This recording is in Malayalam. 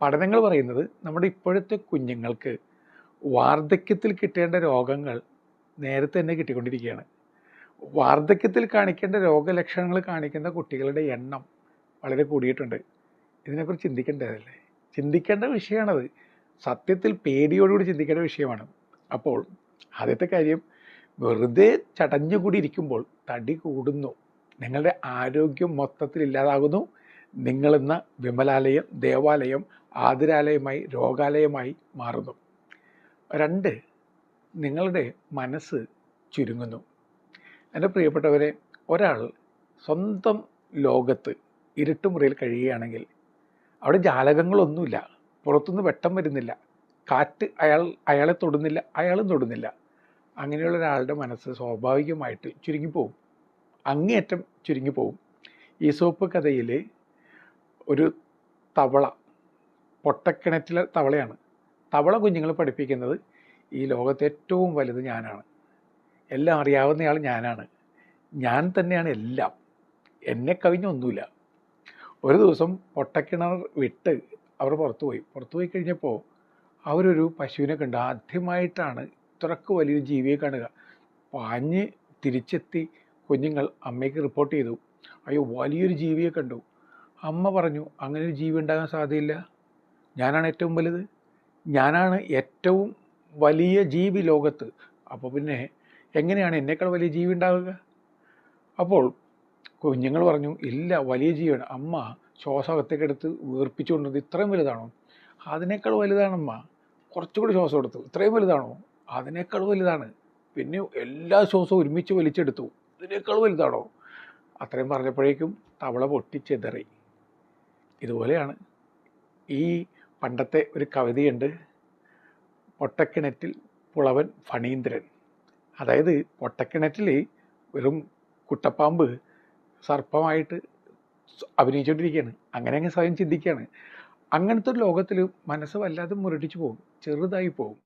പഠനങ്ങൾ പറയുന്നത് നമ്മുടെ ഇപ്പോഴത്തെ കുഞ്ഞുങ്ങൾക്ക് വാർദ്ധക്യത്തിൽ കിട്ടേണ്ട രോഗങ്ങൾ നേരത്തെ തന്നെ കിട്ടിക്കൊണ്ടിരിക്കുകയാണ്. വാർദ്ധക്യത്തിൽ കാണിക്കേണ്ട രോഗലക്ഷണങ്ങൾ കാണിക്കുന്ന കുട്ടികളുടെ എണ്ണം വളരെ കൂടിയിട്ടുണ്ട്. ഇതിനെക്കുറിച്ച് ചിന്തിക്കേണ്ടതല്ലേ? ചിന്തിക്കേണ്ട വിഷയമാണത്. സത്യത്തിൽ പേടിയോടുകൂടി ചിന്തിക്കേണ്ട വിഷയമാണ്. അപ്പോൾ ആദ്യത്തെ കാര്യം, വെറുതെ ചടഞ്ഞുകൂടി ഇരിക്കുമ്പോൾ തടി കൂടുന്നു, നിങ്ങളുടെ ആരോഗ്യം മൊത്തത്തിൽ ഇല്ലാതാകുന്നു. നിങ്ങളെന്ന വിമലാലയം, ദേവാലയം, ആതുരാലയമായി, രോഗാലയമായി മാറുന്നു. 2, നിങ്ങളുടെ മനസ്സ് ചുരുങ്ങുന്നു. എൻ്റെ പ്രിയപ്പെട്ടവരെ, ഒരാൾ സ്വന്തം ലോകത്ത് ഇരുട്ടുമുറിയിൽ കഴിയുകയാണെങ്കിൽ അവിടെ ജാലകങ്ങളൊന്നുമില്ല, പുറത്തുനിന്ന് വെട്ടം വരുന്നില്ല, കാറ്റ് അയാളെ തൊടുന്നില്ല, അയാളും തൊടുന്നില്ല. അങ്ങനെയുള്ള ഒരാളുടെ മനസ്സ് സ്വാഭാവികമായിട്ട് ചുരുങ്ങിപ്പോവും, അങ്ങേയറ്റം ചുരുങ്ങിപ്പോവും. ഈസോപ്പ് കഥയിൽ ഒരു തവള, പൊട്ടക്കിണറ്റിലെ തവളയാണ്. തവള കുഞ്ഞുങ്ങളെ പഠിപ്പിക്കുന്നത് ഈ ലോകത്തെ ഏറ്റവും വലുത് ഞാനാണ്, എല്ലാം അറിയാവുന്നയാൾ ഞാനാണ്, ഞാൻ തന്നെയാണ് എല്ലാം, എന്നെ കവിഞ്ഞൊന്നുമില്ല. ഒരു ദിവസം പൊട്ടക്കിണർ വിട്ട് അവർ പുറത്തുപോയി കഴിഞ്ഞപ്പോൾ അവരൊരു പശുവിനെ കണ്ടു. ആദ്യമായിട്ടാണ് ഇത്രക്ക് വലിയൊരു ജീവിയെ കാണുക. പാഞ്ഞ് തിരിച്ചെത്തി കുഞ്ഞുങ്ങൾ അമ്മയ്ക്ക് റിപ്പോർട്ട് ചെയ്തു, അയ്യോ വലിയൊരു ജീവിയെ കണ്ടു. അമ്മ പറഞ്ഞു, അങ്ങനെ ഒരു ജീവി ഉണ്ടാകാൻ സാധ്യതയില്ല, ഞാനാണ് ഏറ്റവും വലുത്, ഞാനാണ് ഏറ്റവും വലിയ ജീവി ലോകത്ത്. അപ്പോൾ പിന്നെ എങ്ങനെയാണ് എന്നേക്കാൾ വലിയ ജീവി ഉണ്ടാവുക? അപ്പോൾ കുഞ്ഞുങ്ങൾ പറഞ്ഞു, ഇല്ല, വലിയ ജീവിയാണ്. അമ്മ ശ്വാസകത്തേക്ക് എടുത്ത് വീർപ്പിച്ചുകൊണ്ടത്, ഇത്രയും വലുതാണോ? അതിനേക്കാൾ വലുതാണമ്മ. കുറച്ചുകൂടി ശ്വാസം എടുത്തു, ഇത്രയും വലുതാണോ? അതിനേക്കാൾ വലുതാണ്. പിന്നെ എല്ലാ ശ്വാസവും ഒരുമിച്ച് വലിച്ചെടുത്തു, ഇതിനേക്കാൾ വലുതാണോ? അത്രയും പറഞ്ഞപ്പോഴേക്കും തവള പൊട്ടിച്ചെതറി. ഇതുപോലെയാണ് ഈ പണ്ടത്തെ ഒരു കവിതയുണ്ട്, പൊട്ടക്കിണറ്റിൽ പുളവൻ ഫണീന്ദ്രൻ. അതായത് പൊട്ടക്കിണറ്റിൽ വെറും കുട്ടപ്പാമ്പ് സർപ്പമായിട്ട് അഭിനയിച്ചുകൊണ്ടിരിക്കുകയാണ്. അങ്ങനെ സ്വയം ചിന്തിക്കുകയാണ്. അങ്ങനത്തെ ഒരു ലോകത്തിൽ മനസ്സ് വല്ലാതെ മുരടിച്ചു പോകും, ചെറുതായി പോകും.